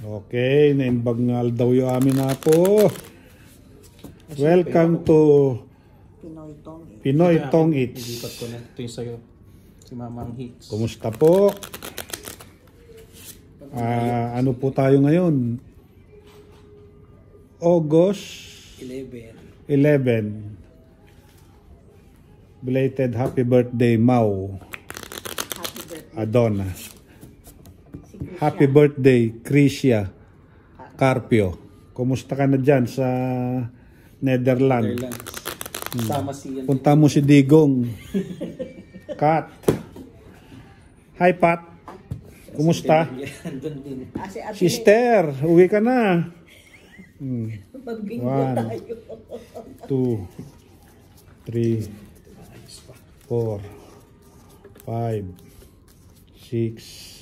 Okay, naimbag nga daw yung amin na po. Welcome to Pinoy Tong Eats. Ilipat ko na. Ito yung sa'yo. Si Mamang Hits. Kumusta po? Ano po tayo ngayon? August 11. Belated happy birthday, Mau. Happy birthday. Adona. Si Krisha. Happy birthday, Krisha Carpio. Kumusta ka na dyan sa Netherlands? Sama si yan. Punta mo si Digong. Kat. Hi, Pat. Kumusta? Andun din. Si Ate Sister, uwi ka na. Magbingo 1, tayo. 2, 3, 4, 5, 6,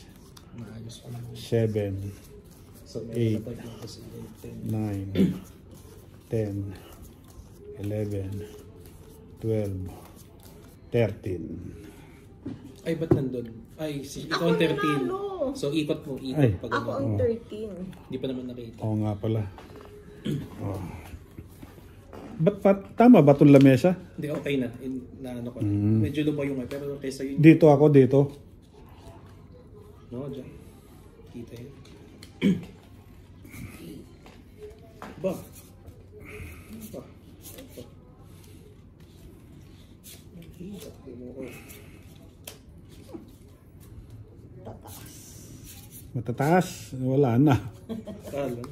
7, So, 8, 9, 10, 11, 12, 13. Ay, ba't nandun? Ay, ikaw ang 13. nanalo. So, ikot mo. Ikot Ay. pag Ako ang 13. Hindi pa naman nakita. Oo nga pala. Oh. Tama ba itong lamesa? Hindi, okay na. Naano ko na. Medyo lupa yung pero kaysa yun. Dito ako, dito. No, dyan. Kita yun. Ba? Ba? Tataas. Matataas. Wala na. Kala.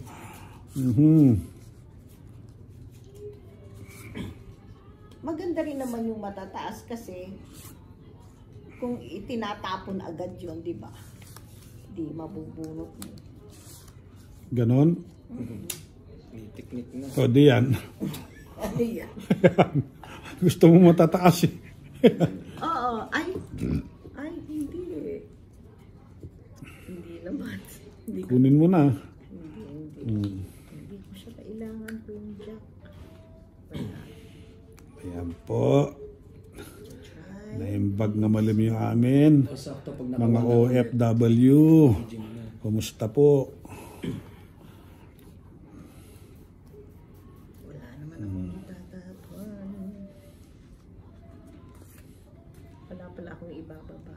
Maganda rin naman yung matataas kasi kung itinatapon agad yun, di ba? Di mabubunot mo. Ganon. May technique na. O di yan. Ano yan? Gusto mo matataas eh. Oo. Ay, hindi eh. Hindi naman. Hindi ko, Kunin mo na. hindi ko siya kailangan ko yung jack. Wala. Ayan po. Naimbag na malim yung amin. Sakto pag Mga nakawa na. OFW. Gym na. Kumusta po? Wala naman akong itatapon. Wala pala akong ibababa.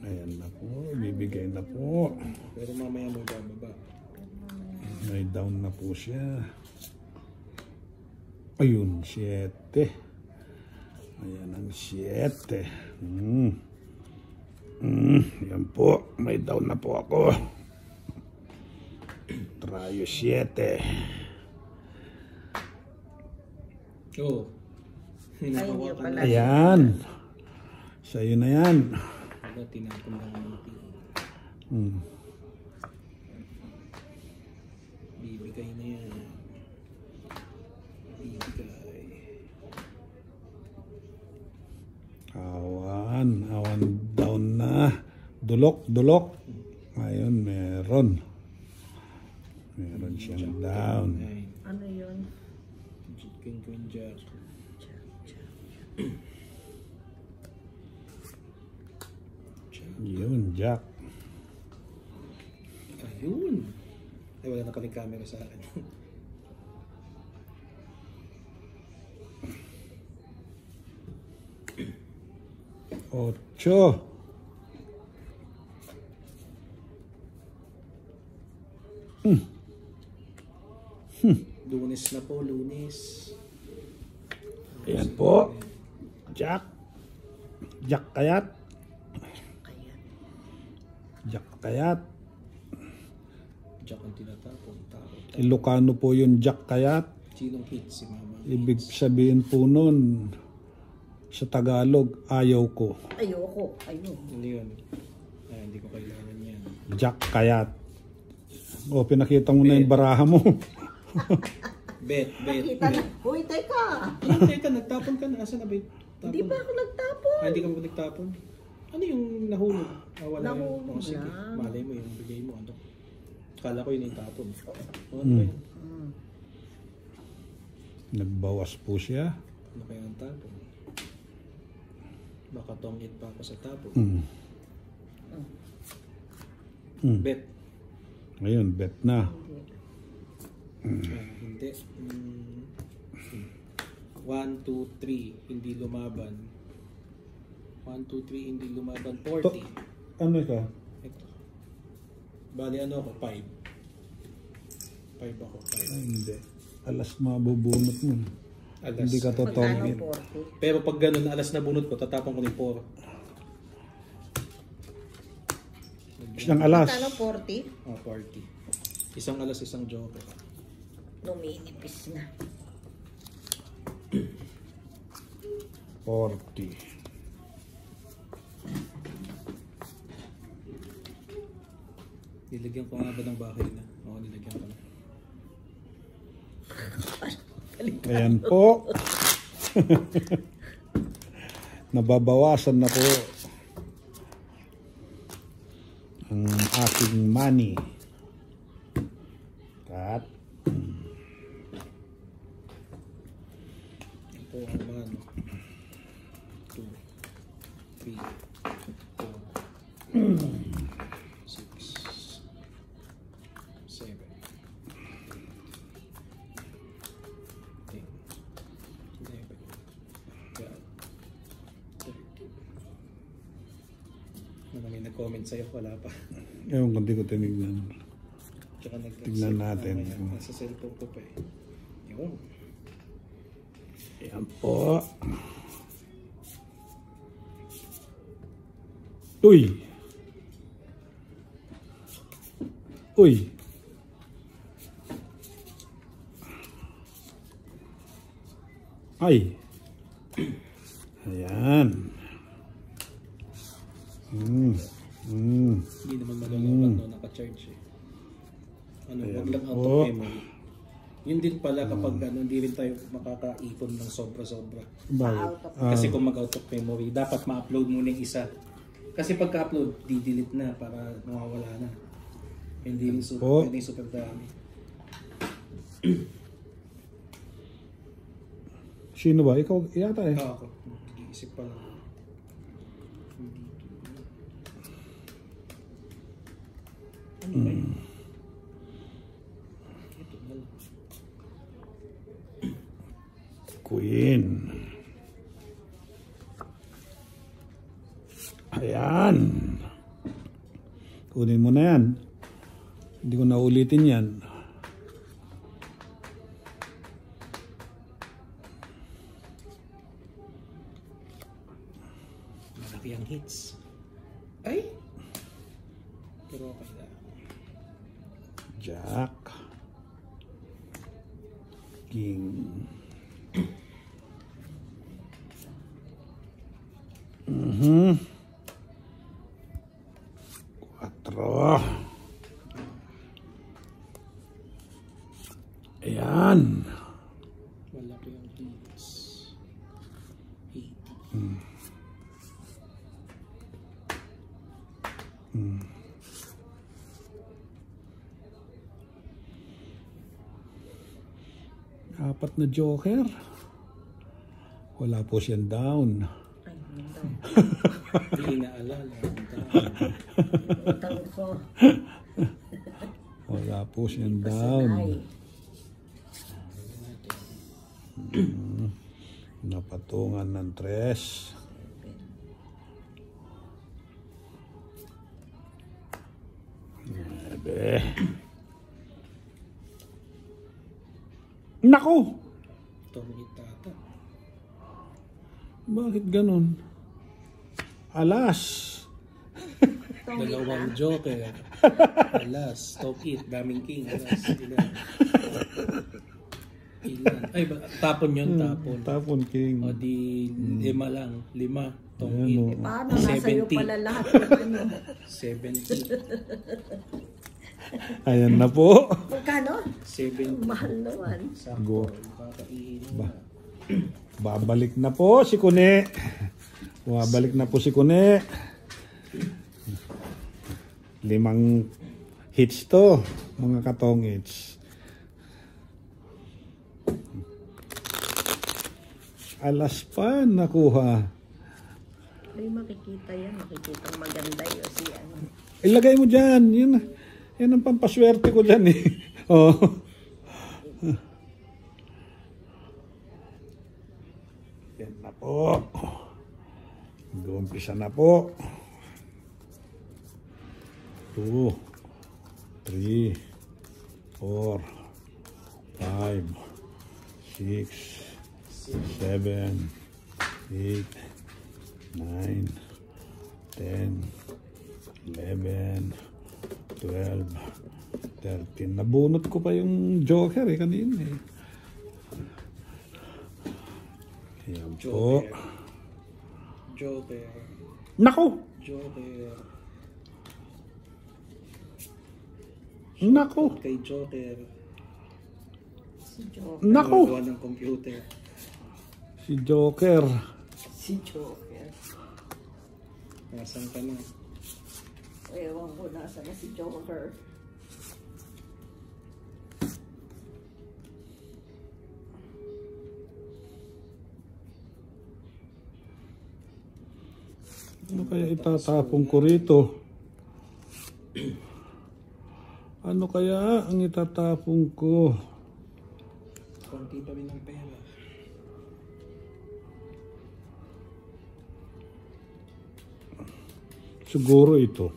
Ayan na po. Bibigay na po. Pero mamaya mo bababa. May down na po siya. Ayun, 7. Ayan ang 7. Ayan po. May down na po ako. Trayo 7. Oo. Ay, hindi pala. Ayan. Sa'yo na yan. Wala, tinapon lang ang bibigay na yan. Bibigay. Awan down na. Dulok. Ayun, meron siyang down. Ano yun? Queen Jack. Yun, Jack. Ayun. Ay, wala na paling camera sa akin. Ocho. Lunes na po, Lunes. Ayan po. Jack. Jack kayat. Jack kayat. Jack ang tinatapon. Takot. Ilocano po yung Jack kayat. Sinong hit si Mama? Ibig sabihin po nun, sa Tagalog, ayaw ko. Ayoko. Ayun. Hindi yun. Ay, hindi ko kailangan yan. Jack kayat. O, pinakita mo na yung baraha mo. Bet. Nakita na. Uy, teka. Teka, nagtapon ka na. Asan na ba yung tapon? Hindi pa ako nagtapon. Ah, hindi ka ba nagtapon? Ano yung nahulog? Ah, wala Nahulog yun. Oh, sige. lang. Malay mo yung bigay mo. Ano? Kala ko yun yung tapon. Ano ba yun? Nagbawas po siya. Ano kaya ang tapon? Baka tongit pa ako sa tapon. Bet. Ngayon, bet na. Hindi. 1, 2, 3. Hindi lumaban. 1, 2, 3. Hindi lumaban. 40. Ano ka? Ito. Bali ano ako? 5. 5 ako. 5. Ay, hindi. Alas mabubunot mo. Alas. Hindi ka Magkano totongin. 40? Pero pag ganun, alas na bunot ko, tatapon ko ng 4. Isang alas. Magkano 40? Oh, 40. Isang alas, isang joker. Luminipis na. 40. Nilagyan ko nga ba ng bahay na? Oo, nilagyan ko na. Ayan po. Nababawasan na po ang aking money. Cut. Ito ang 1, 2, 3, 4, 6, 7, 8, 11, 12, 13. Ano may nag-comment sa'yo? Wala pa. Ewan ko, hindi ko tinignan. Tsaka Tignan natin. Nasa cellphone ko pa eh. Yun. Ayan po. Uy! Uy! Ay! Ayan. Hindi naman malalaban no, naka-charge eh. Ano, wag lang out of memory. Yun din pala kapag ano, hindi rin tayo makakaipon ng sobra-sobra. Bakit? Kasi kung mag-out of memory, dapat ma-upload muna yung isa. Kasi pagka-upload, di-delete na para mawawala na. Hindi rin super, pwede super dami. Sino ba? Ikaw yata eh. Ako, nag-iisip pa lang. Ano ba yun? Ito na lang. Queen. Ayan. Kunin mo na yan. Hindi ko na ulitin yan. Malaki ang hits. Ay! Pero okay na. Jack. King. Quatro. Ayan. Malaki ang hits. 80. Apat na joker. Wala po siyang down. Ay, mindaw. Hindi naalala. Utang ko. Wala po siyang down. Ay, Napatungan ng 3. Nebe. Nako! Tumingit tata. Bakit ganun? Alas! Dalawang joker. Alas. Tokit. Daming king. Alas. Ilan. Ilan. Ay, tapon yun. Tapon. Tapon king. O di 5 lang. 5. Ayan, Tokit. o. paano nasa iyo 70. pala lahat ng ano? 70. Ayan na po. Magkano? 70. Mahal naman. Go. Kakaihin Ba. Babalik na po si Kune. Babalik na po si Kune. 5 hits to, mga katong hits. Alas pa nakuha. Ay, makikita yan. Makikita maganda yun si ano. Ilagay mo dyan. Yan ang pampaswerte ko dyan eh. Oh. Yan na po. Mag-uumpisa na po. 2, 3, 4, 5, 6, 7, 8, 9, 10, 11, 12, 13. Nabunot ko pa yung joker eh kanina eh. Ayan po. Joker. Nako! Joker. Nako! Kay Joker. Si Joker. Nako! Gawa ng computer. Si Joker. Si Joker. Nasaan ka na? Ewan ko nasa na si Joker. Ano kaya itatapon ko rito? Ano kaya ang itatapon ko? Konti pa rin ng pera. Siguro ito.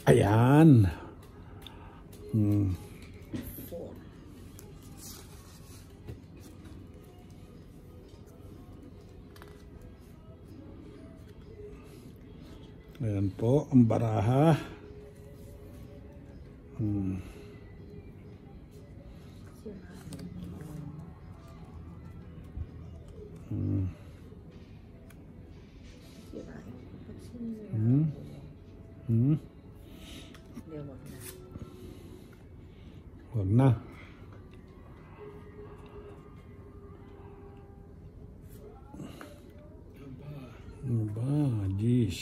Ayan. Ayan po ang baraha. Hindi, wag na. Wag na. Ano ba? Jeez.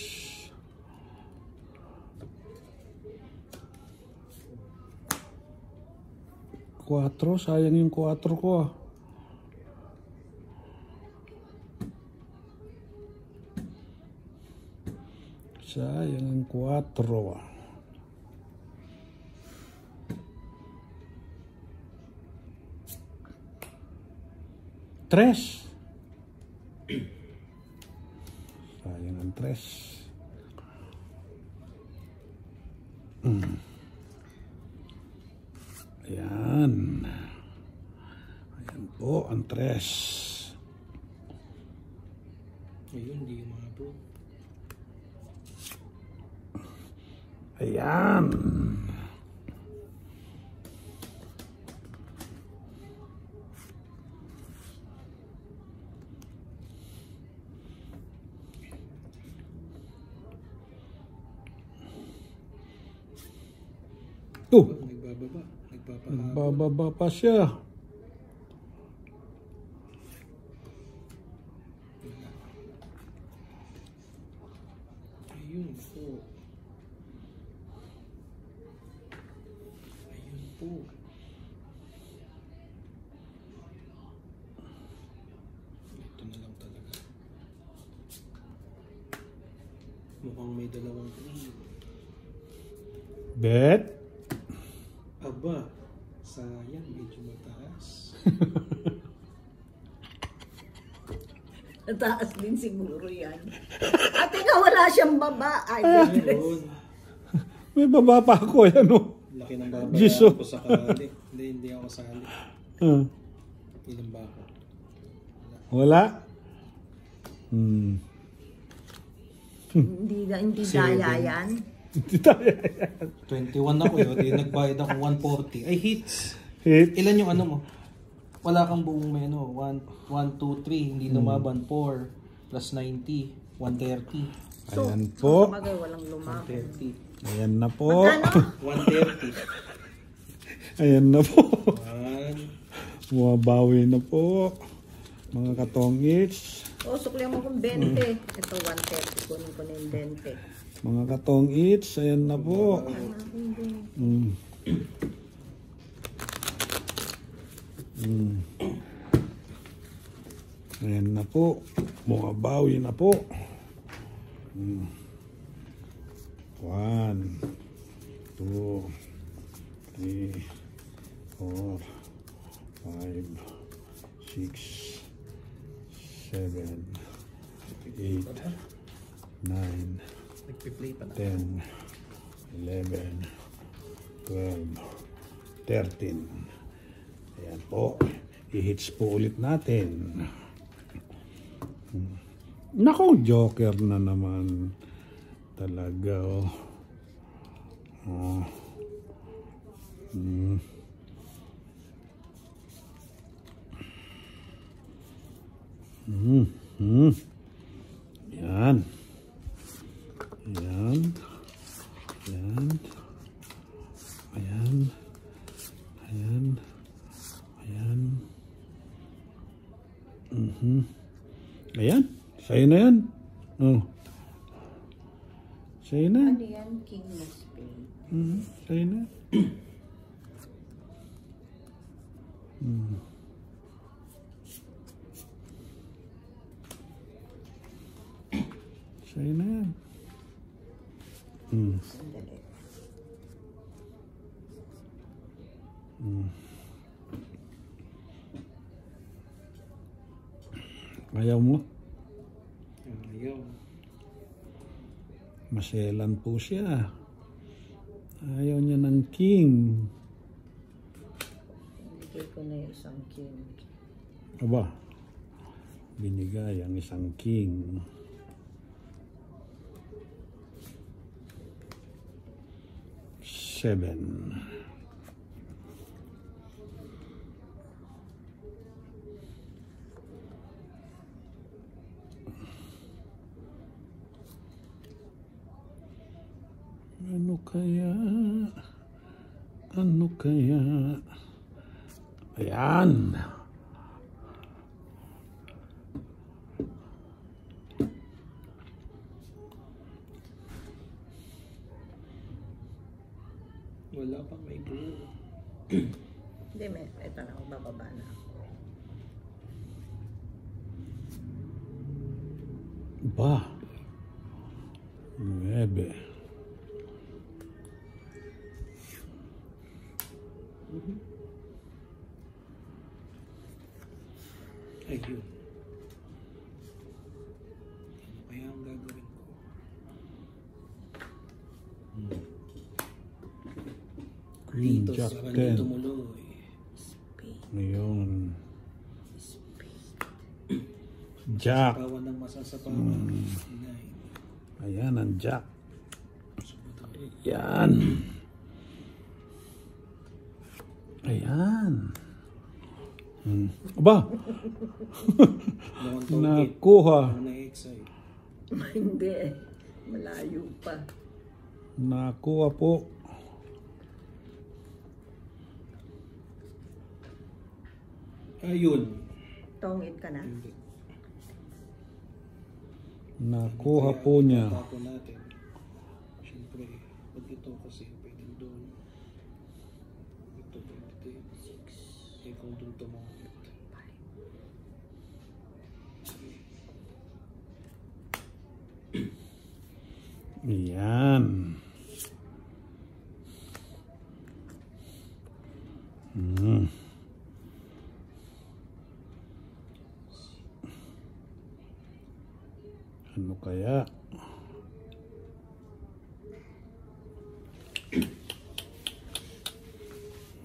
4, sayang yung 4 ko ah. Sayang ang 4 ah. Tres. Sayang ang 3. Ayan. Ayan po ang 3. Ayun, hindi umabot. Ayan. Nagbababa. Nagbababa pa siya. Ayun po. Ayun po. Ito na lang talaga. Mukhang may 2 3. Bet. Aba, sayang, medyo mataas. Nataas din siguro yan. At ikaw wala siyang baba. Ay, Ayun. May baba pa ako. Ayan o. Laki ng Giso. babayaran ko sa kali. Hindi ako sali. Ilan ba ako? Wala? hindi daya yan. Hindi tayo. 21 ako yun. Nagbayad ako 140. Ay, hits. Hit. Ilan yung ano mo? Wala kang buong may ano. 1, 2, 3. Hindi lumaban. 4 plus 90. 130. So, Ayan po. bagay walang lumaban. 130. Ayan na po. Magkano? 130. Ayan na po. 1. Bumabawi na po. Mga katongits. O, suklihan mo kung 20. Ito, 130. Kunin ko na yung 20. Mga katongits. Ayan na po. Ayan na po. Bumabawi na po. 1, 2, 3, 4, 5, 6, 7, 8, 9, Nagpi-play pa na. 10, 11, 12, 13. Ayan po. I-hits po ulit natin. Nako, joker na naman. Talaga, oh. Yan. Yan. Yan. Ayan. Ayan. Ayan. Ayan. Sa'yo na yan. Oh. Sa'yo na. Ano yan? King na spade. Sa'yo na. Sa'yo na yan. Sandali. Ayaw mo? Ayaw. Maselan po siya. Ayaw niya ng king. Bigay ko na yung isang king. Aba, binigay ang isang king. Seven. Ano kaya? Ano kaya? Ayan. Wala pang may buo. Hindi, ito na, bababa na. Ba? 9. Ayun. Ano kaya ang gagawin ko? Queen, Dito, Jack, parang 10. dito tumuloy. Ngayon. Jack. Pawan ng masasapawan. 9. Ayan ang Jack. Ayan. Ayan. Aba. Mukhang toget. Nakuha. Mukhang na-excite. Hindi eh. Malayo pa. Nakuha po. Ayun. Tongit ka na. Hindi. Nakuha po niya. Tapo natin. Siyempre, pag ito kasi pwedeng doon. Ito pwede. 6. Eh kung doon tumangit. Ayan. Ano kaya?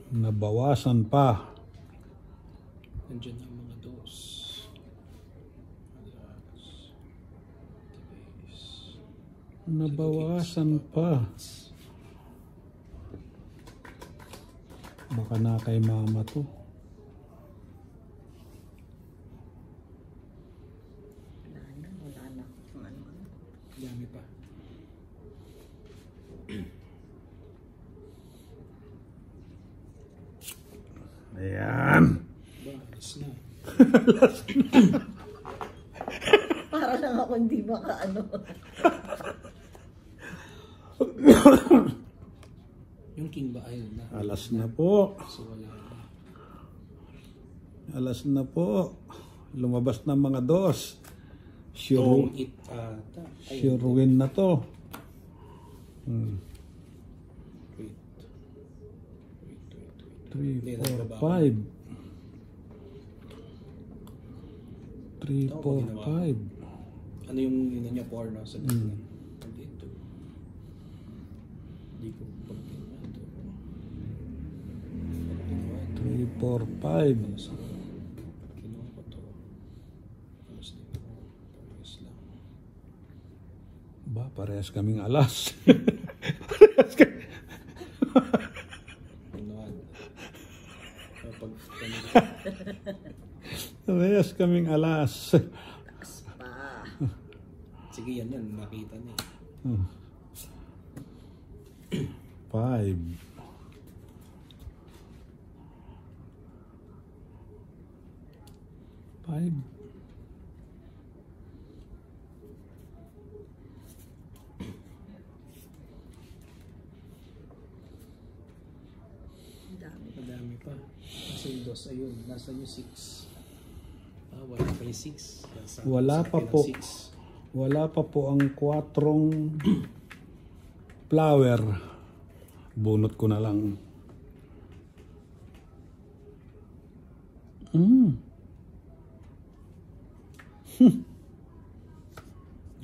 Nabawasan pa. Nandiyan ang mga dos. Alas. Tibis. Nabawasan pa. Baka na kay mama to. Wala na. Ano. Dami pa. Ayan. Ba, alas na. Para lang ako hindi makaano. Yung king ba ayun na? Alas na po. So wala na. Alas na po. Lumabas na mga dos. Sure, Tong it ata. Ay, sure win na to. wait. 3, Hindi, 4, nagbaba 5. 3, Ito, 4, ginawa. 5. Ano yung yun niya porno sa gitna? Dito. Hindi ko pag ginawa ito. 3, 4, 5. Kinuha ko to. Alas din ko. Parehas lang. Ba, parehas kaming alas. Kinuha. Pag Parehas kaming alas. Taas pa. sige yan, nakita niya. 5. 5. Ang dami. Madami pa. Nasa yung dos, ayun. Nasa yung 6. Wala pa yung 6. Wala pa po. Wala pa po ang 4 flower. Bunot ko na lang.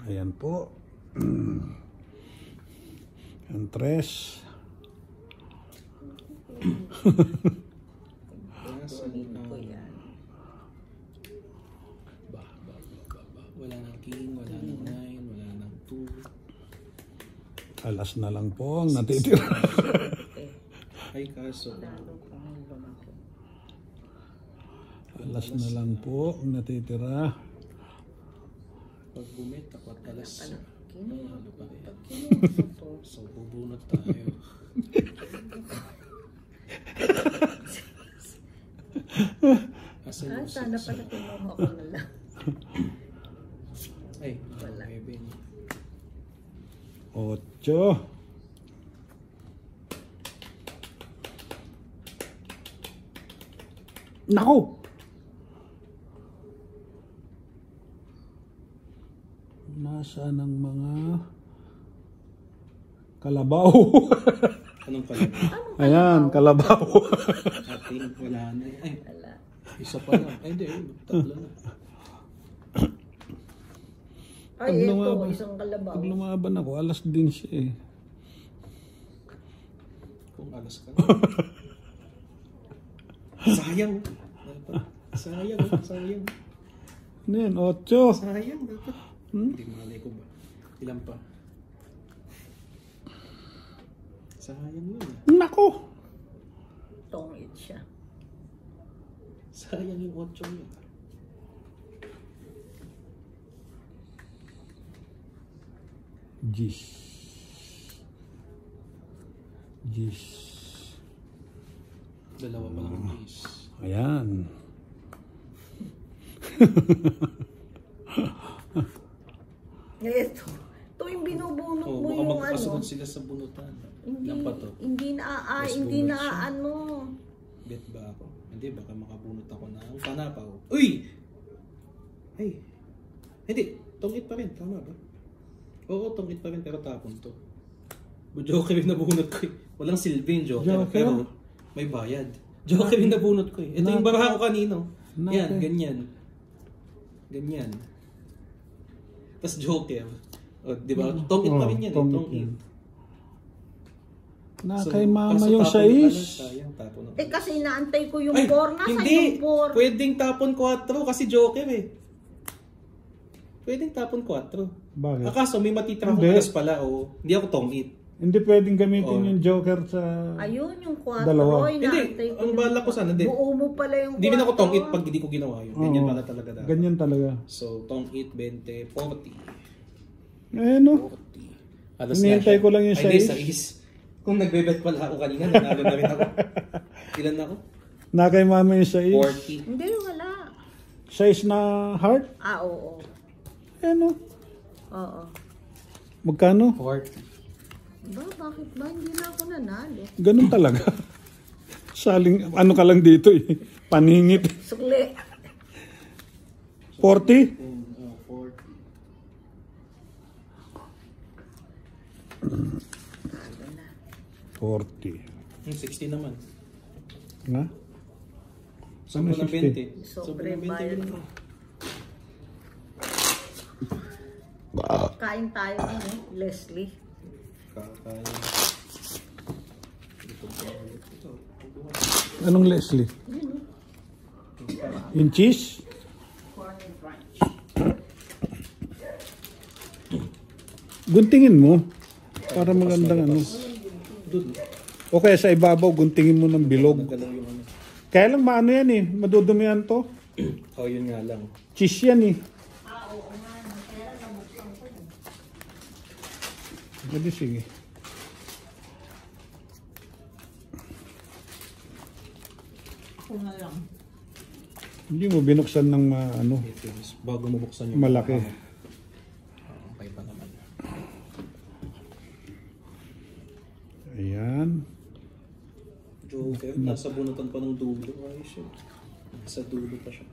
Ayan po. Ang 3. Kunin ko yan. Wala nang king, wala nang 9, wala nang 2. Alas na lang po ang natitira. Ay, kaso. Lalo kung lumaki. Alas na lang po ang natitira. Pag bumit, ako at alas. Kinuha Ano pa rin? Pag kinuha ko to, So, bubunot tayo. Asan yung sana 6? pala kinuha ko na lang. Ay, Wala. 11. 8. Naku! Nasaan ang mga kalabaw? Anong pala? Ayan, kalabaw. Ating wala na. Ay, Wala. isa pa lang. Ay, hindi. Tatlo na. Ay, Pag ito, lumaban- isang kalabaw. Pag lumaban ako, alas din siya eh. Kung alas ka. Sayang. Sayang. Sayang. Ano yan? 8. Sayang. Dapat. Hindi malay ko ba? Ilan pa? Sayang yun. Naku! Tongit siya. Sayang yung 8 yun. Gis. Dalawa pa lang is. Ayan. Ito. Ito yung binubunot Oh, mo baka yung magkakasunod ano. sila sa bunutan. Hindi, Ilan pa to? hindi na, Mas hindi bunot na siya. ano. Bet ba ako? Hindi, baka makabunot ako ng panapaw. Uy! Ay! Hindi, tongit pa rin. Tama ba? Oo, tongit pa rin pero tapon to. Joker yung nabunot ko eh. Walang silbi yung Joker, Joker? pero may bayad. Joker yung nabunot ko eh. Ito yung baraha ko kanino. Yan, ganyan. Ganyan. Tapos Joker. O, di ba? Tongit pa rin yan eh. Tongit. Na kay mama kaso yung tapon na lang, 6. sayang, tapon na. Eh kasi inaantay ko yung Ay, 4. Nasaan hindi. yung 4? Pwedeng tapon 4 kasi Joker eh. Pwedeng tapon 4. Bakit? Akaso may matitira ko Hindi. alas pala o hindi ako tongit. Hindi pwedeng gamitin Oh. yung Joker sa... Ayun yung 4. Dalawa. Hindi, ang bala ko sana, hindi. Buo mo pala yung 4. Hindi rin ako tongit pag hindi ko ginawa yun. Ganyan Oo. pala talaga dapat. Ganyan talaga. So, tongit 20, 40. Eh no? 40. Alas Hinihintay ko lang yung Ay, hindi, 6. 6. Kung nagbe-bet pala ako kanina, nanalo na rin ako. Ilan na ako? Na kay mama yung 6. 40. Hindi, wala. 6 na heart? Ah, oo. Eh no? Oo. Magkano? 40. Ba, bakit ba? Hindi na ako nanalo. Ganun talaga. Saling, ano ka lang dito eh. Paningit. Sukli. 40? 40. Ayan na. 40. 60 naman. Nga? Sobra ng 20. Sobre ng 20 bayad. yun. Kain tayo ano, Leslie. Kakain. Ito. Anong Leslie? Yung cheese? Corn and ranch. Guntingin mo. Para magandang ano. Doon. O kaya sa ibabaw, guntingin mo ng bilog. Nagalaw yung ano. Kaya lang maano yan eh. Madudumihan to. Oh, yun nga lang. Cheese yan eh. Oo nga. Kaya nabuksan ko yun. Pwede sige. Ako na lang. Hindi mo binuksan ng ano, Ito yun. Bago mo buksan yung malaki. Okay pa naman. Ayan. Joker, nasa bunutan pa ng dulo. Ayos yun. Nasa dulo pa siya.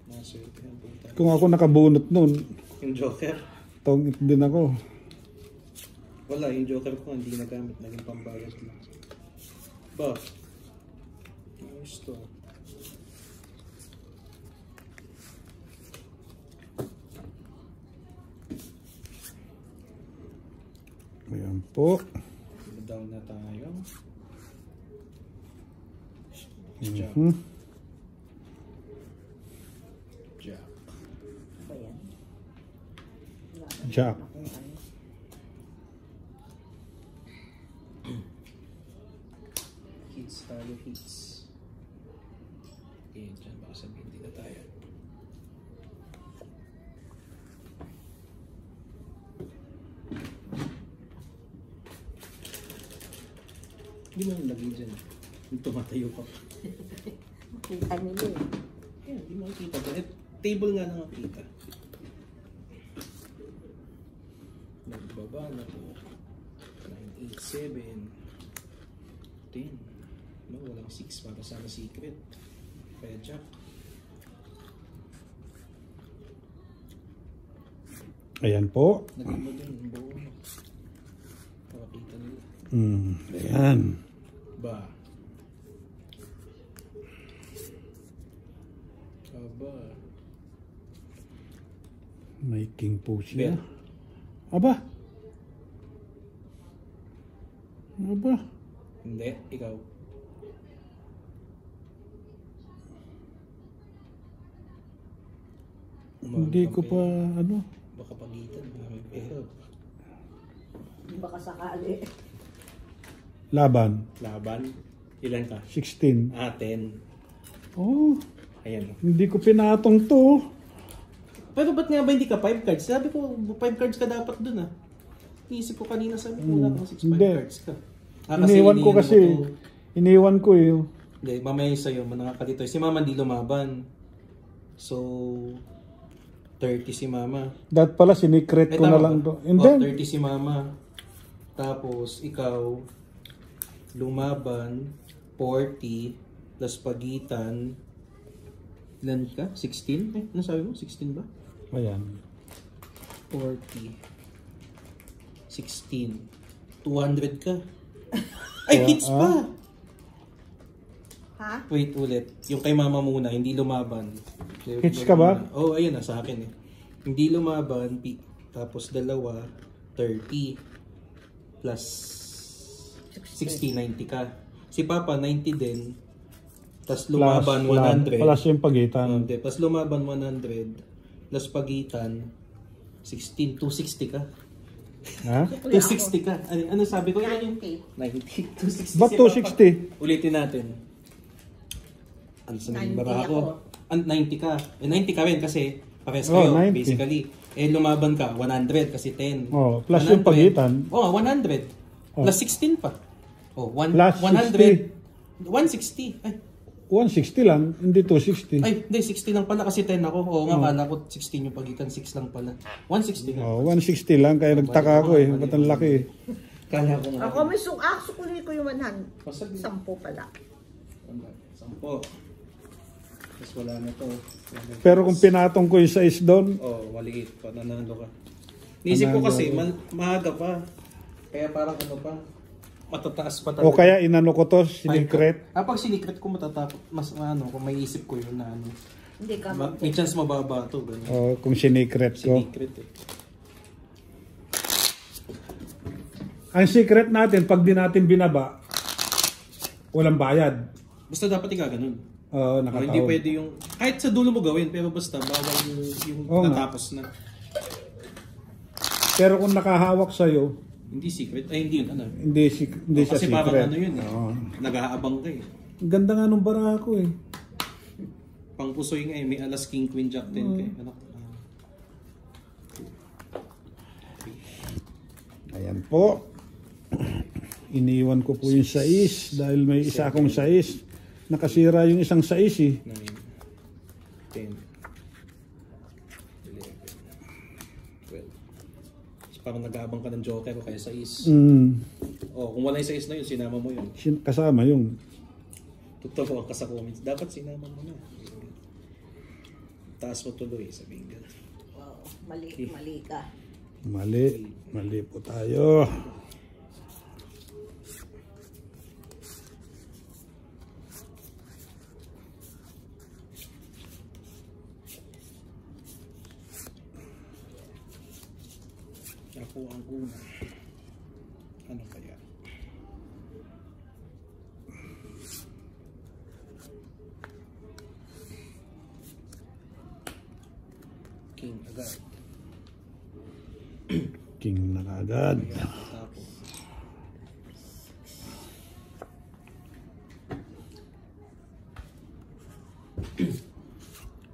Nasa ito yan. Punta. Kung ako nakabunot nun, Yung Joker. tongit din ako. Wala, yung Joker ko hindi nagamit. Naging pambayad lang. Ba? Ayos to. Ayan po. Down na tayo. Jack. Mhm. Jack. Ba yan? Jack. Kung ano. Hits tayo, hits. Okay, dyan baka sabihin din na tayo. Hindi mo yung lagay dyan. Yung tumatayo ka. Makita nila eh. Kaya, hindi mo makikita. Table nga lang makikita. Nagbaba na po. 9, 8, 7, 10. No, walang 6 para sana secret. Kaya Jack. Ayan po. Lagyan mo dun yung buo mo. Pakakita nila. Ayan. Ba. Aba. May king po siya. Bet. Aba. Aba. Hindi, ikaw. Hindi ko pa ano. Baka pagitan. May pera. Baka sakali. Laban. Laban. Ilan ka? 16. 10. Oh. Ayan. Hindi ko pinatong to. Pero ba't nga ba hindi ka 5 cards? Sabi ko, 5 cards ka dapat dun ah. Iisip ko kanina, sabi ko, wala kang 6 Hindi. cards ka. Iniwan ko iniwan kasi. mo to. Iniwan ko eh. Hindi, mamaya yung sa'yo, manangakalito. Si Mama hindi lumaban. So, 30 si Mama. Dahil pala sinikret ko na lang to. And Oh, then, 30 si Mama. Tapos, ikaw, lumaban, 40, plus pagitan. Ilan ka? 16? Eh, ano sabi mo? 16 ba? ayan. 40. 16. 200 ka. Ay, hits pa! Ha? Wait, ulit. Yung kay Mama muna, hindi lumaban. Hits ka ba? Oo, ayun na, sa akin eh. Hindi lumaban, tapos dalawa, 30. Plus 60, 90 ka. Si Papa, 90 din. Tapos lumaban, 100. Plus yung pagitan. Hindi, plus lumaban, 100. Plus pagitan, 16, 260 ka. Ha? 260 ka. Ano sabi ko? Yan yung 90. 90. 260 Ba't si Papa. 260? Ulitin natin. Ano sa 90 baba ako. ako? 90 ka. 90 ka rin kasi pares Oh, kayo, 90. basically. Eh, lumaban ka, 100 kasi 10. Oh, plus yung pagitan. Oh, 100. Oh. Plus 16 pa. Oh, Plus 100. 160. Ay, 160 lang, hindi 260. ay, hindi, 60 lang pala kasi 10 ako. Oo nga, kala ko 16 yung pagitan, 6 lang pala. 160 nga. Oh, 160 lang, kaya nagtaka ako eh. Ba't ang laki eh. Kala ko nga. Ako may sukuli ko yung 100. Pasag. 10 pala. 10. Tapos wala na to. Pero kung pinatong ko yung size doon, Oh, maliit pa. Nanalo ka. Nisip ko kasi, maaga pa. Kaya parang ano pa. Matataas pa talaga. o kaya inano ko to, sinikret. Pag sinikret ko matatapos, mas ano, kung may isip ko yun na ano. Hindi ka May chance mababa to. Ganun. O kung sinikret ko. Sinikret eh. Ang secret natin, pag di natin binaba, walang bayad. Basta dapat ganun. Oo, Hindi nakataon. pwede yung, kahit sa dulo mo gawin, pero basta bawal yung Oo nga. natapos na. Pero kung nakahawak sa'yo, Hindi secret. Ay, hindi yun. Ano? hindi siya Kasi secret. parang ano yun eh. Oo. Nag-aabang ka eh. Ang ganda nga nung bara ko eh. Pangpusoy nga eh. May alas king queen jack 10 ka eh. Ano? Ayan po. Iniwan ko po yung sais dahil may isa akong sais. Nakasira yung isang sais eh. 9, 10, 11, 12. So, parang nag-aabang ka ng joker o kaya sais. Oh, kung wala yung sais na yun, sinama mo yun. Kasama yung Tuturuan ka sa comments. Dapat sinama mo na. Taas mo tuloy, sabihin ka. Wow, mali ka. mali po tayo. Ako ang una. Ano kaya? King agad. King na agad. Tapos.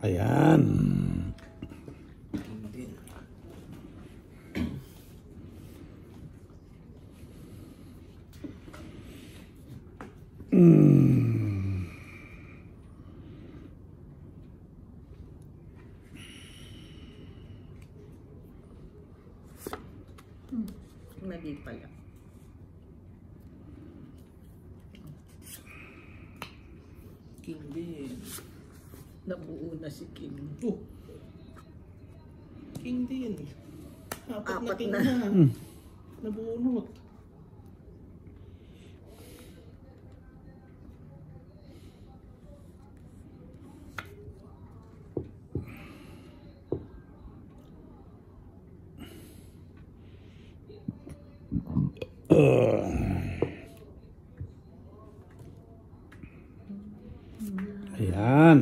Ayan. King din. Mali pala. King din. Nabuo na si Kim. Oh. King din. Apat na Apat king na. na. Nabunot. Ayan.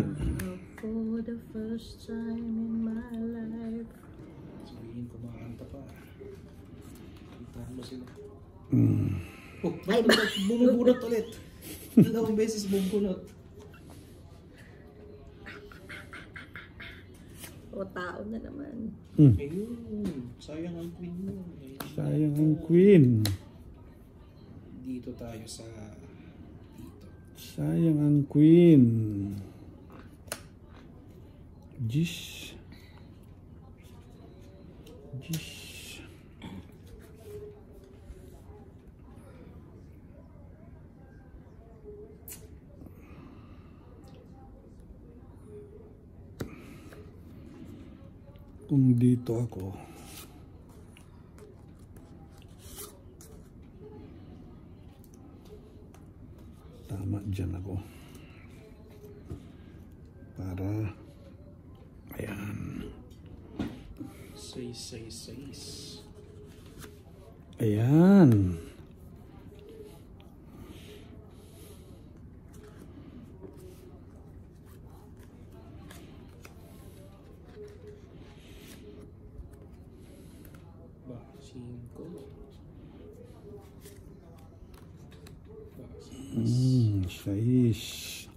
For the first time in my life. Sabihin ko makakanta pa. Kantahan mo sila. Oh, Ay, bumubunot ulit. Dalawang beses bumubunot. O tao na naman. Ayun. Sayang ang queen mo. Ayun. Sayang ang queen. Dito tayo sa... Dito. Sayang ang queen. Jish. Jish. Kung dito ako, tama dyan ako. Para, ayan. 6. Ayan. Ba, 5. Ba, 6.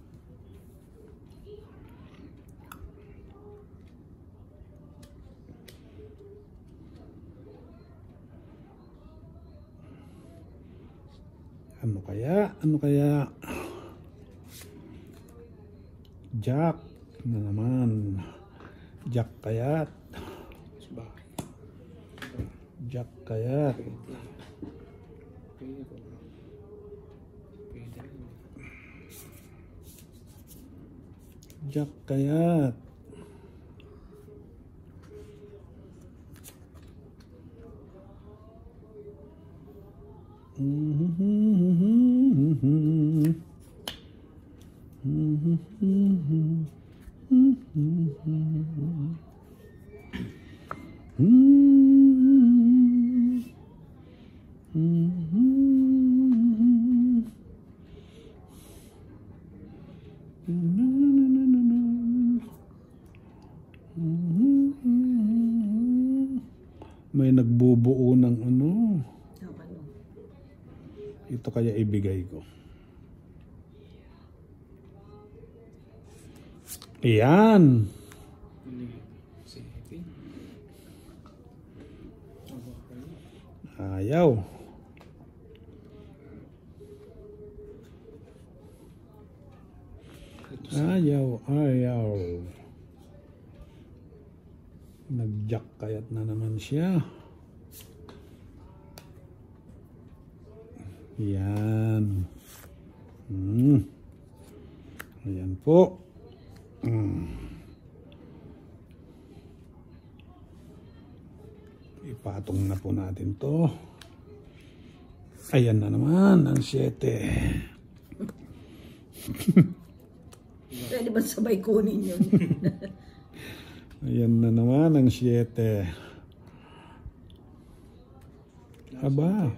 Ano kaya? Ano kaya? Jack na naman. Jack kayat. Ba. Jack kayat. Pwede. Pwede. Jack kayat. May nagbubuo ng ano. Ano? Ito kaya ibigay ko. Ayan. Ayaw. Ayaw. Nag-jack kayat na naman siya. Yan. Ayan po. Ipatong na po natin to. Ayan na naman ang 7. Pwede ba sabay kunin yun? Ayan na naman ang 7. Aba,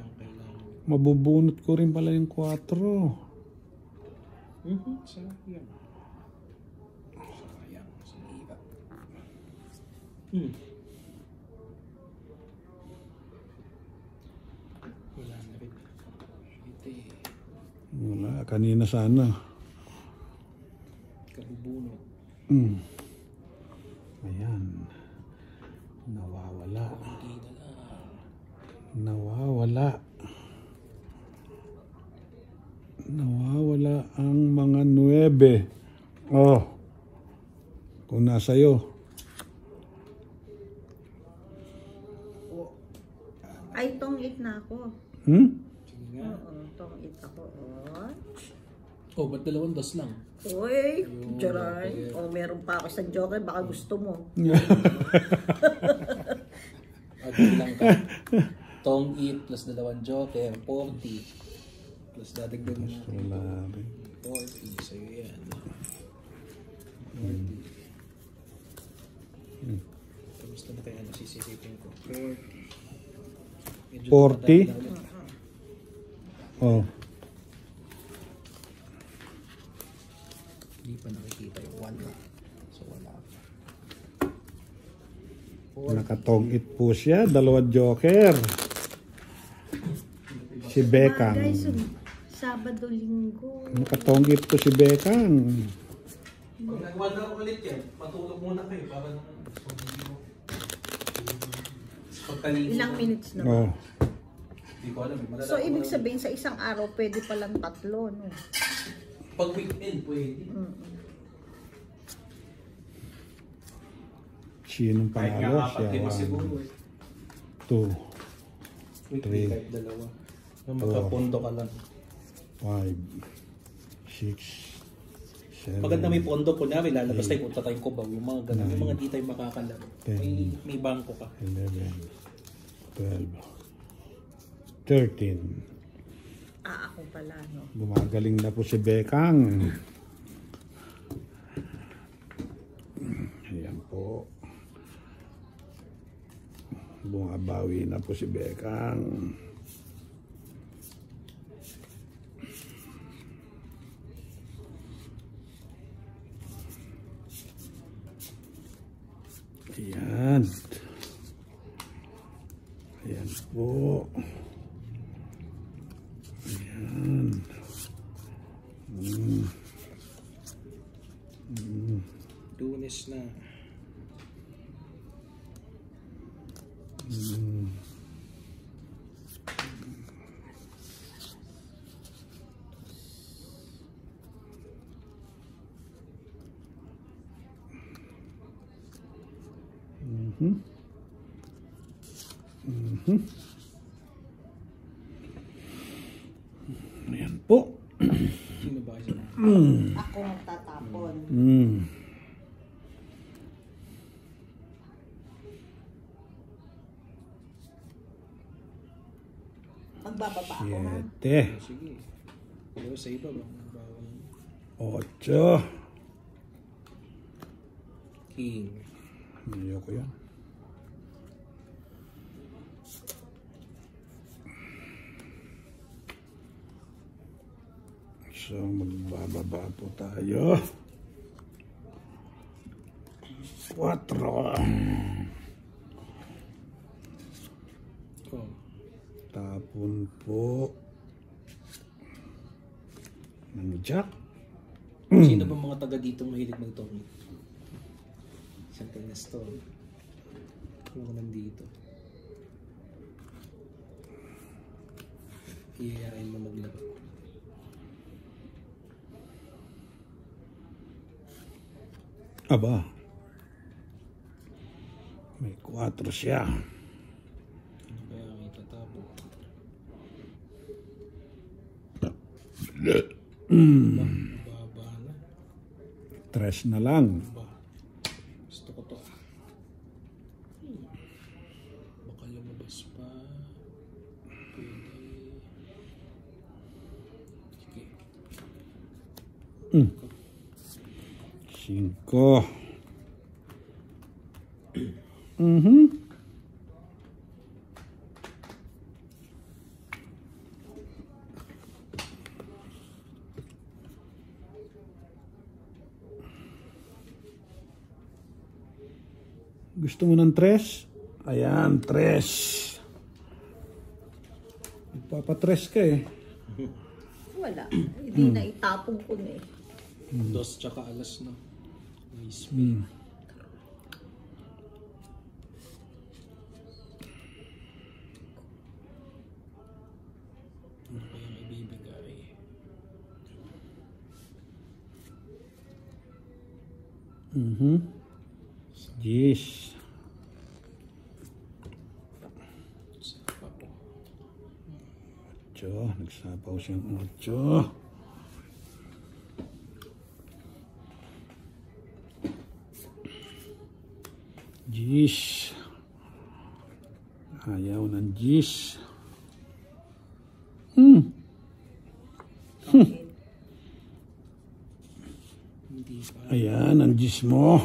mabubunot ko rin pala yung 4. Sayang. Sinipa. Wala na rin. Wala, kanina sana. Kabubunot. Ayan. Nawawala. Hindi na lang. Nawawala. Nawawala ang mga 9. Oh. Kung nasa'yo. Ay, tong-it na ako. Sige nga. Oo, tong-it ako. Oh, ba't 2 dos lang? Uy, Jaray. O, meron pa ako sa joker. Baka gusto mo. Bilang ka. Tong it plus 2 joker, 40. Plus dadagdag mo natin. Wala rin. 40. Sa'yo yan. 40. Kamusta na kaya nasisisipin ko? 40. Medyo 40? tumatanda ulit. Oh. Hindi pa nakikita yung 1 na. So wala pa. Nakatong-it po siya. 2 joker. Si Bekang. Guys, Sabado, Linggo. Nakatong-it po si Bekang. Pag nag-1 na ulit yan, matulog muna kayo para naman pagkaligo. Ilang minutes na ba? Oh. Hindi ko alam. So, ibig sabihin sa isang araw, pwede palang 3, no? Pag weekend, pwede. Sinong Kahit panalo? nga Siya. 4 siguro eh. 2, Weekly Three. kahit 2. Yung magkapondo ka lang. 5, 6, 7. Maganda may pondo po na, lalabas tayo, punta tayong kubaw. Yung mga ganun, yung mga di tayo makakalaro. May bangko ka. 11, 12, 13. Ako pala, no? Gumagaling na po si Bekang. Ayan po. Bumabawi na po si Bekang. Ayan. Ayan po. Ayan. Lunes na. Ayan po. Sino ba siya? Ako magtatapon. Magbababa ako ha. 7, Sige. Pero sa iba, bawal. 8. King. Ayoko yan. So, magbababa po tayo. 4. Oh. Tapon po ng jack. Sino ba mga taga dito mahilig mag-tongit? Siyempre na store. Mga nandito. Iyayain mo maglaro. Aba. May 4 siya. Ano kaya ang itatapo? Baba na. 3 na lang. Ba. Gusto ko to. Baka lumabas pa. Pwede. Sige. 5. Mhm. Gusto mo ng 3? Ayan, 3. Magpapatres ka eh. Wala. Hindi na itapong ko na eh. Dos tsaka alas na. Nice speed. Ano kayang ibibigay? Yes. Sapa po. 8. Nagsapaw siyang 8. Gis. Ayaw ng gis. Hindi pa. Ayan, ang gis mo.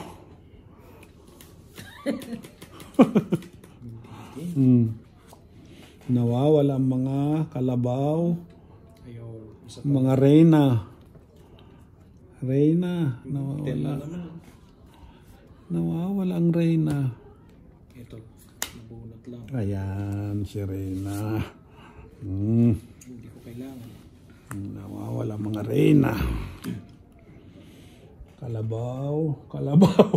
Nawawala ang mga kalabaw, Ayaw. Isa pa. mga reyna. Reyna, 10 na nawawala. naman. Nawawala ang reyna. Ito. Nabunot lang. Ayan, si reyna. Hmm. Hindi ko kailangan. Nawawala ang mga reyna. Kalabaw, kalabaw.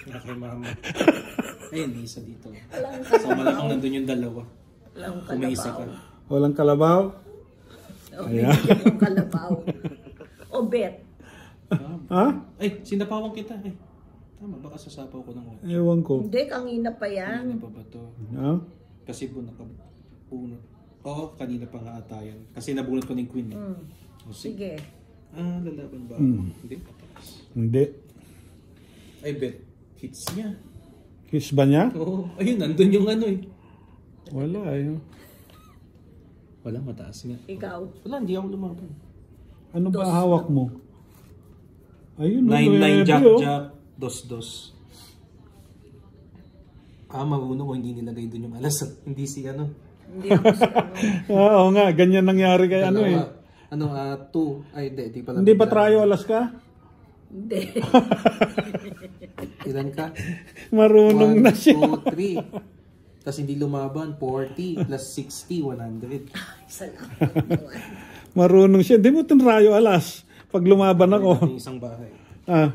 Nga kay mama. Ayun, may isa dito. Walang So malamang nandun yung dalawa. Walang Kung may isa ka. kalabaw. Walang kalabaw? O, bigyan mo kalabaw. O, bet. Ha? Ay, sinapawang kita. Ay, tama, baka sasapaw ko ng oras. Ewan ko. Hindi, kanina pa Kanina yan. pa ba to? Ha? Kasi po nakabunot. Oo, kanina pa nga ata yan. Kasi nabunot ko ng queen. O, sige. Sige. Ah, lalaban ba ako? Hindi, pataas. Hindi. Ay, bet. Hits niya. Kiss ba niya? Oo, ayun, nandun yung ano eh. Wala eh. Wala, mataas nga. Ikaw. Wala, hindi ako lumaban. Ano ba hawak mo? Ayun, 9-9 jack, oh. jack, dos. Ah, marunong ko hindi nilagay dun yung alas. Hindi si ano. Hindi ako si ano. Oo nga, ganyan nangyari kay ano eh. Ano, 2. Ay, di pala. Hindi ba trayo alas ka? Hindi. Ilan ka? Marunong na siya. 1, 2, 3. Tapos hindi lumaban, 40 plus 60, 100. Salamat naman. Marunong siya. Hindi mo trayo alas. Pag lumaban ako. Yung isang bahay. Ah.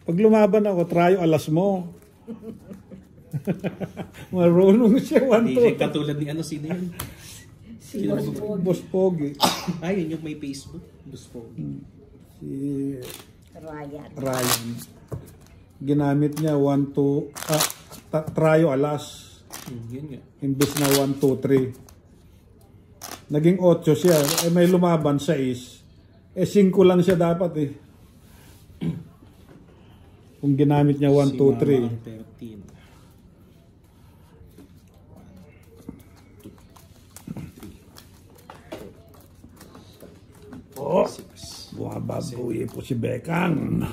Pag lumaban ako, trayo alas mo. Marunong siya. 1, Hindi 2. katulad ni ano, sino yun? Si Boss Bob. Boss Pogi. Ah, yun yung may Facebook. Gusto. Si Ryan. Ryan. Ginamit niya 1, 2, trayo alas. Yun nga. Imbes na 1, 2, 3. Naging 8 siya. Eh, may lumaban 6. Eh, 5 lang siya dapat eh. Kung ginamit niya 1, 2, 3. 13. po. 6. Bumababuhi po si Bekang. 11.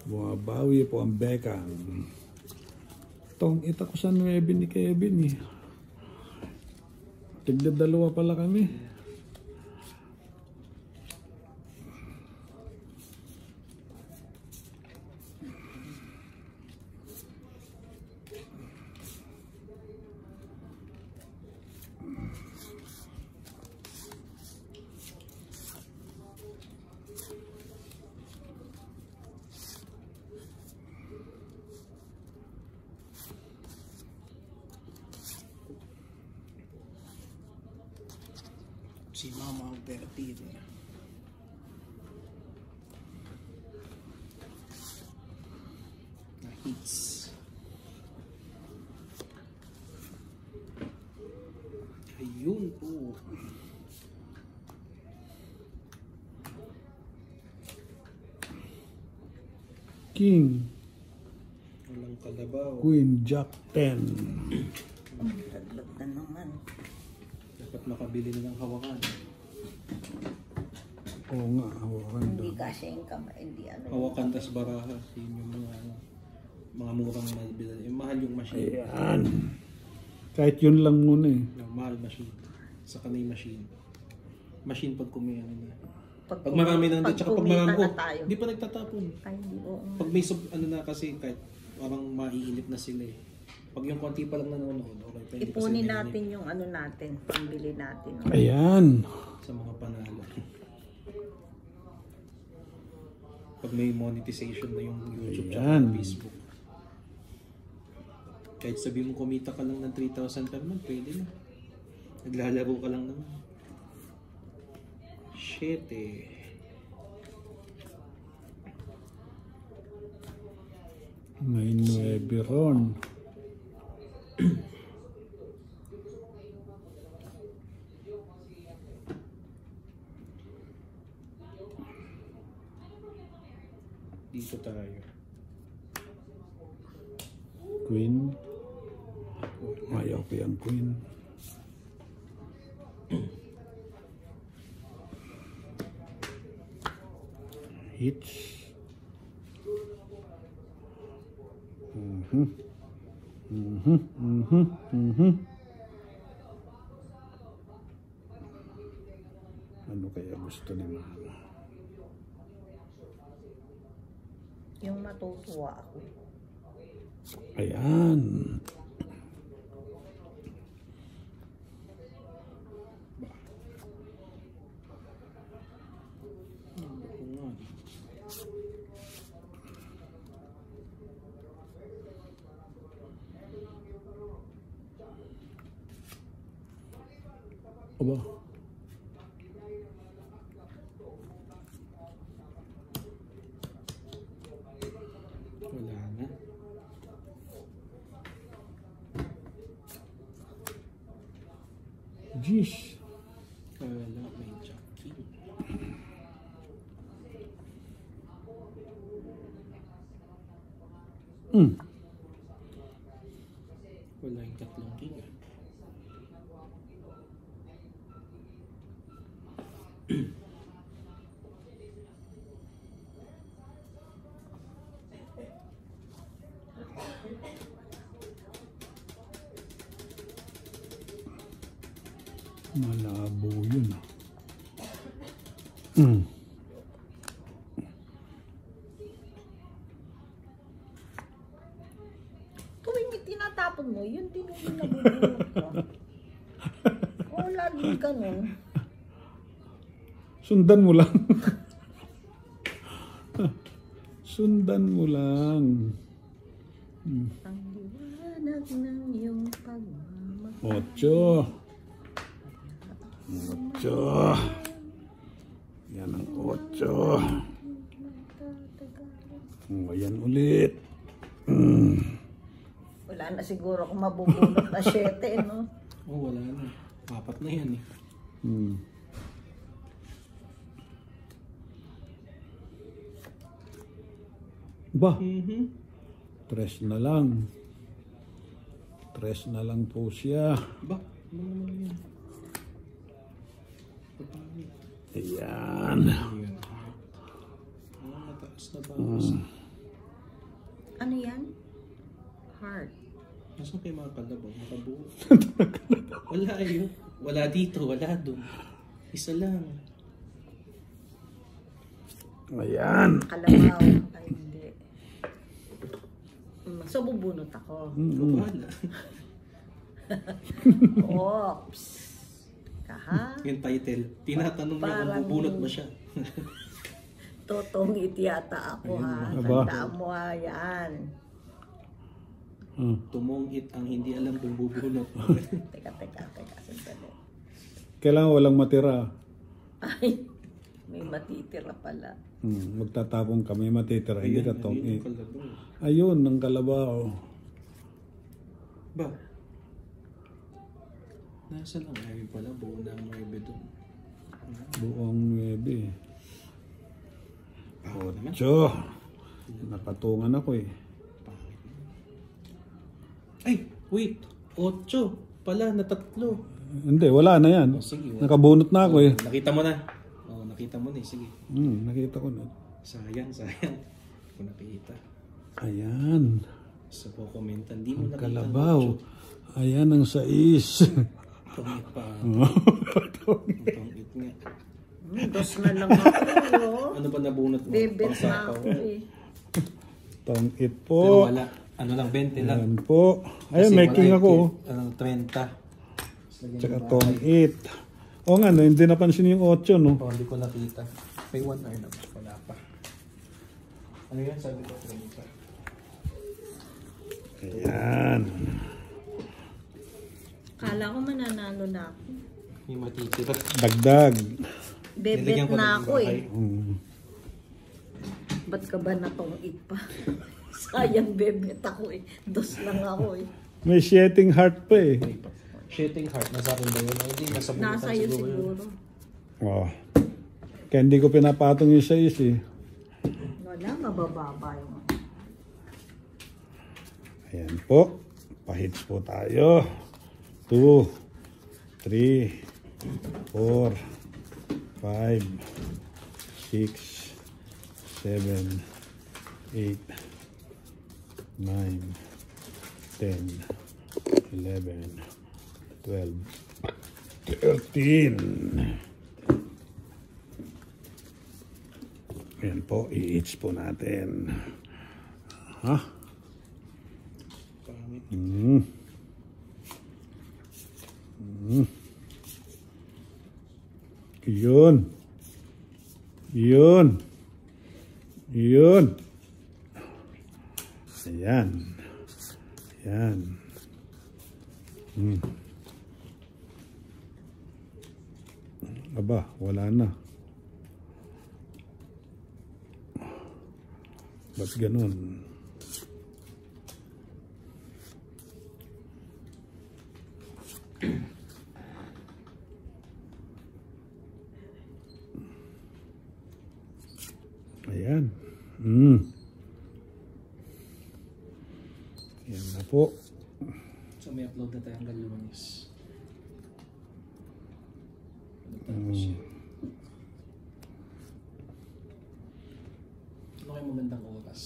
12. Bumabawi po ang Bekang. Tong ita ko sa 9 ni Kevin eh. Tigda dalawa pala kami. Si Mama Albertina. Na hits. Ayun po. King, Walang kalabaw. Queen, Jack 10. Taglag na naman. Dapat makabili na ng hawakan. Oo nga, hawakan daw. Hindi kasi yung kamay, hindi ano. Hawakan tas baraha. Yun yung mga murang nabili. Yung mahal yung machine. Ayan. Kahit yun lang muna eh. Yung mahal machine. Sa kanay machine. Machine pag kumain na. Pag kumita- marami nang pag tsaka pag kumita marami na tayo. hindi pa nagtatapon. Ay, hindi ko. Pag may ano na kasi kahit parang maiinip na sila eh. Pag yung konti pa lang nanonood, okay pa. Hindi pa Ipunin sila natin yung ano natin, pambili natin. No? Ayan. sa mga panalo. Pag may monetization na yung YouTube Ayan. at Facebook. Kahit sabi mo kumita ka lang ng 3,000 per month, pwede na. Naglalaro ka lang naman. Shit eh. May 9 ron. Dito tayo. Queen. Ayaw ko yung Queen. Hits. Ano kaya gusto ni Mama? Yung matutuwa ako. Ayan. Ako nga. Aba. Wala na. Jeez. Wala, may Jackie. Wala yung tatlong king ah. Malabo yun. Tuwing tinatapon mo, yun din yung nabubulot ko. Oo, laging ganun. Sundan mo lang. Sundan mo lang. Ang liwanag ng iyong pagmamahal. 8. 8. Yan ang 8. Ayan ulit. Wala na siguro kung mabubulot na 7, no? Oh, wala na. Apat na yan eh. Ba, Mm-hmm. 3 na lang. Tres na lang po siya. Ba? Ano naman yan? Papangit. Ayan. Ayan. Mataas na ba? Ano yan? Heart. Nasaan kayo mga kalabaw? Nakabuo. Wala yun. Wala dito, wala doon. Isa lang. Ayan. Kalabaw. Ay, hindi. So, bubunot ako. Wala. Oops. Kaha? Yung title. Tinatanong niya kung Parang- bubunot ba siya. Totong itiyata ako ha. Aba. Tandaan mo ha yan. Tumungit ang hindi alam kung bubunot. Teka. Sandali. Kailangan walang matira. Ay, may matitira pala. Magtatapong kami matitira. Hindi ka tong Ayun yung kalabaw. Ayun, ng kalabaw. Ba? Nasa lang ay pala buo na ang mga doon. Buong 9. Bakit naman? Tiyo. Napatungan ako eh. Ay, wait. 8 pala na 3. Hindi, wala na yan. Sige. Nakabunot na ako eh. Nakita mo na. Nakita mo na eh. Sige. Nakita ko na. Sayang. Kung nakita. Ayan. Sa po-commentan. Di mo Ang nakita. kalabaw. Ayan ang 6. Tungit pa. Tungit nga. Dos na lang ako. Ano ba nabunot mo? Bebet na Pangsapaw. ako eh. Tongit Pero po. wala. Ano lang, 20 lang. Ayan po. Ayan, Kasi making wala ako. Anong 30. Tsaka tongit. O nga, no, hindi napansin yung 8, no? Hindi ko nakita. May 1 hour na ba? Wala pa. Ano yan? Sabi ko 30. Ayan. Kala ko mananalo na ako. May matitira. Dagdag. Bebet Nilagyan ko na ng ako eh. Ba't ka ba natong-it pa? Sayang bebet ako eh. Dos lang ako eh. May shedding heart pa eh. Shitting heart. Nasa akin ba yun? Hindi, nasa bunutan Nasa iyo siguro yun. siguro. Oh. Kaya hindi ko pinapatong yung 6 eh. Wala, mabababa yung Ayan po. Pahits po tayo. 2, 3, 4, 5, 6, 7, 8, 9, 10, 11, 12, 13. Ayan po, i-itch po natin. Ha? Pangit. Yun. Yun. Yun. Ayan. Ayan. Aba, wala na. Ba't ganun? Ayan. Ayan na po. So may upload na tayo hanggang Lunes. Ano siya? Ano kayo magandang oras?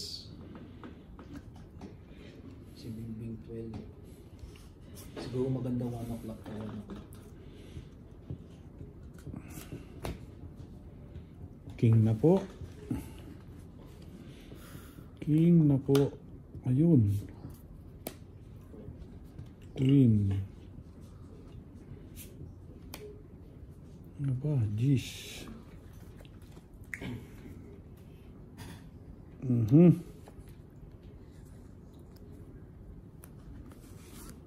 Si Bingbing 12. Siguro magandang 1 o'clock o 1 o'clock. King na po. King na po. Ayun. Queen. Ano ba? Jeez.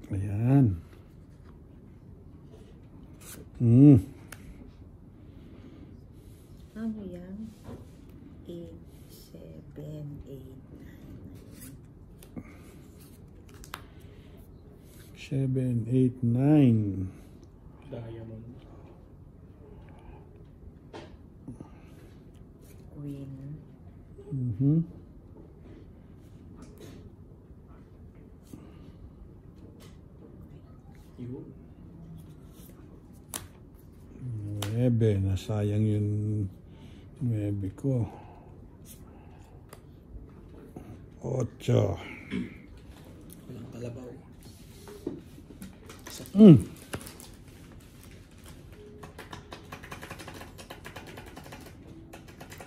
Ayan. ano yan? 8, 7, 8, 9. 7, 8, 9. Diamond. Queen. Yun. 9. Nasayang yung 9 ko. 8. Walang kalabaw.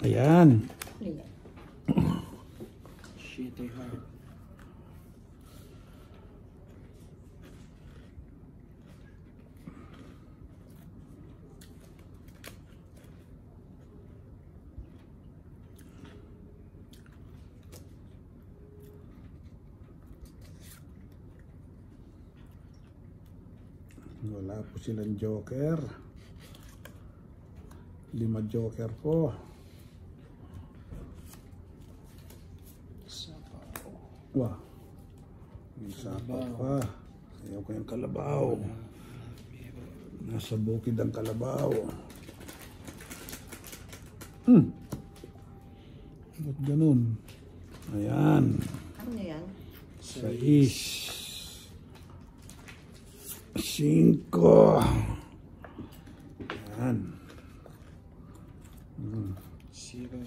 Ayan. Ayan. Shit, ay hard. Wala po silang joker. 5 joker po. Sapaw. Wah. May sapat pa. Ayaw ko yung kalabaw. Nasa bukid ang kalabaw. Ba't ganun? Ayan. Ano yan? 6. 5. Ayan. Sira.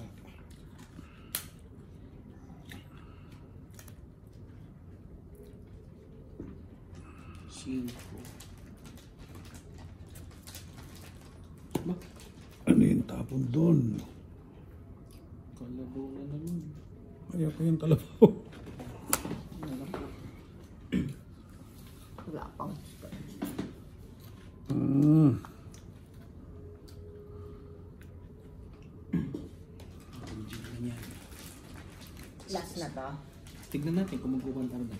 Cinco. Ba? Ano yung tapon doon? Kalabaw na naman. Ayaw ko yung kalabaw. Wala pang. Hindi na yan. Last na to. Tignan natin kung mag-1 ano na.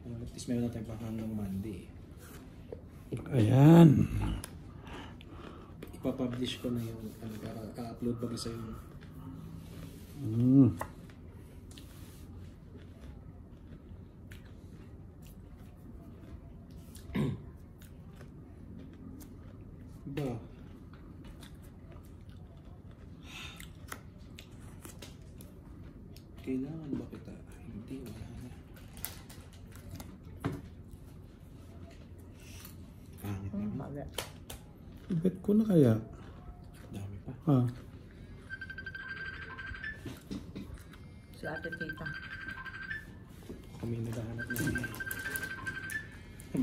At least meron na tayong pahanggang Monday. Ayan. Ipapublish ko na yung ano, para ka-upload bagay sa yung ba? Kailangan ba kita? Hindi, wala na. Pangit na. Bagay. I-bet ko na kaya. Dami pa. Ha? Si ate tita. Kami naghahanap na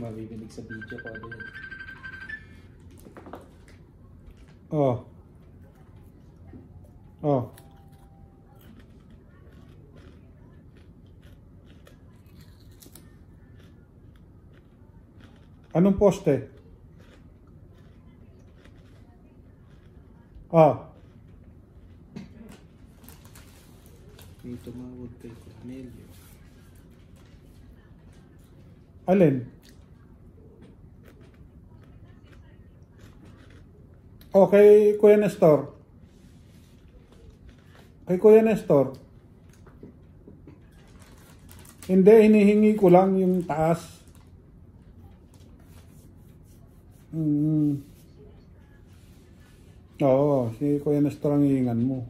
mabibinig sa video ko din. Oh. Oh. Anong poste? Ah. May tumawag kay Cornelio. Alin? Oh, kay Kuya Nestor. Kay Kuya Nestor. Hindi, hinihingi ko lang yung taas. Oo, si Kuya Nestor ang hihingan mo.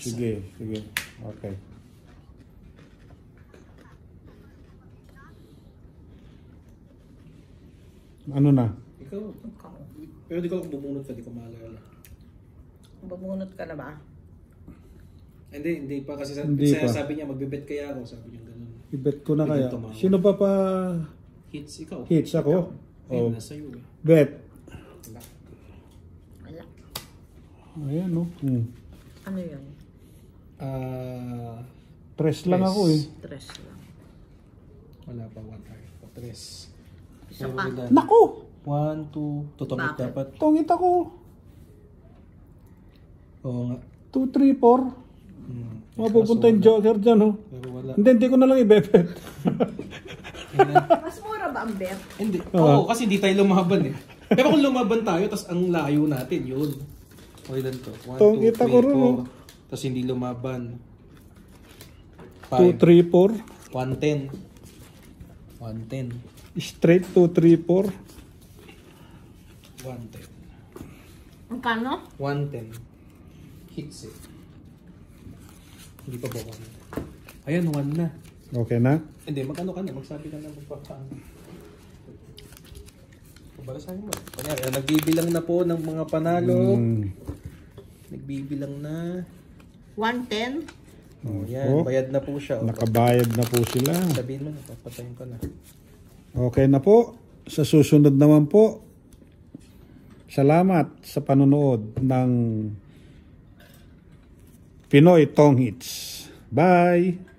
Sige, sige. Okay. Ano na? Ikaw. Ikaw. Pero di ko ako bumunot ka, di ko maalala. Bumunot ka na ba? Hindi pa kasi Hindi pa. sabi niya magbibet kaya ako, sabi niya ganun. I-bet ko na kaya. Biglang tumawag. Sino pa Hits ikaw. hits ako? Ay, Oh. nasa iyo eh. Bet. Wala. Wala. Ayan, no? Ano yun? Tres lang ako eh. Stress lang. Wala pa 1 hour. O 3. Isa pa. Naku! 1, 2. Tutumit Bakit? dapat. Tungit ako. Oo nga. 2, 3, 4. Mapupunta yung joker dyan, oh. Pero wala. Hindi ko na lang i-bet. Mas mura ba ang bet? Hindi. Oo, kasi hindi tayo lumaban eh. Pero kung lumaban tayo, tas ang layo natin, yun. Okay lang to. 1, Tong 2, kita 3, ko rin, oh. 4. Tas hindi lumaban. 2, 5. 3, 4. 110. 110. Straight 234. 110. Ang kano? 110. Hits it. Hindi pa ba 1? Ayan, 1 na. Okay na? Hindi, magkano ka na? Magsabi ka na magpapaan. Kumbaga sa'yo mo. Kanya, nagbibilang na po ng mga panalo. Nagbibilang na. 110. Oh, yan. Oh. Bayad na po siya. Oh. Nakabayad na po sila. Sabihin mo na, papatayin ko na. Okay na po. Sa susunod naman po, salamat sa panonood ng Pinoy Tong Hits. Bye!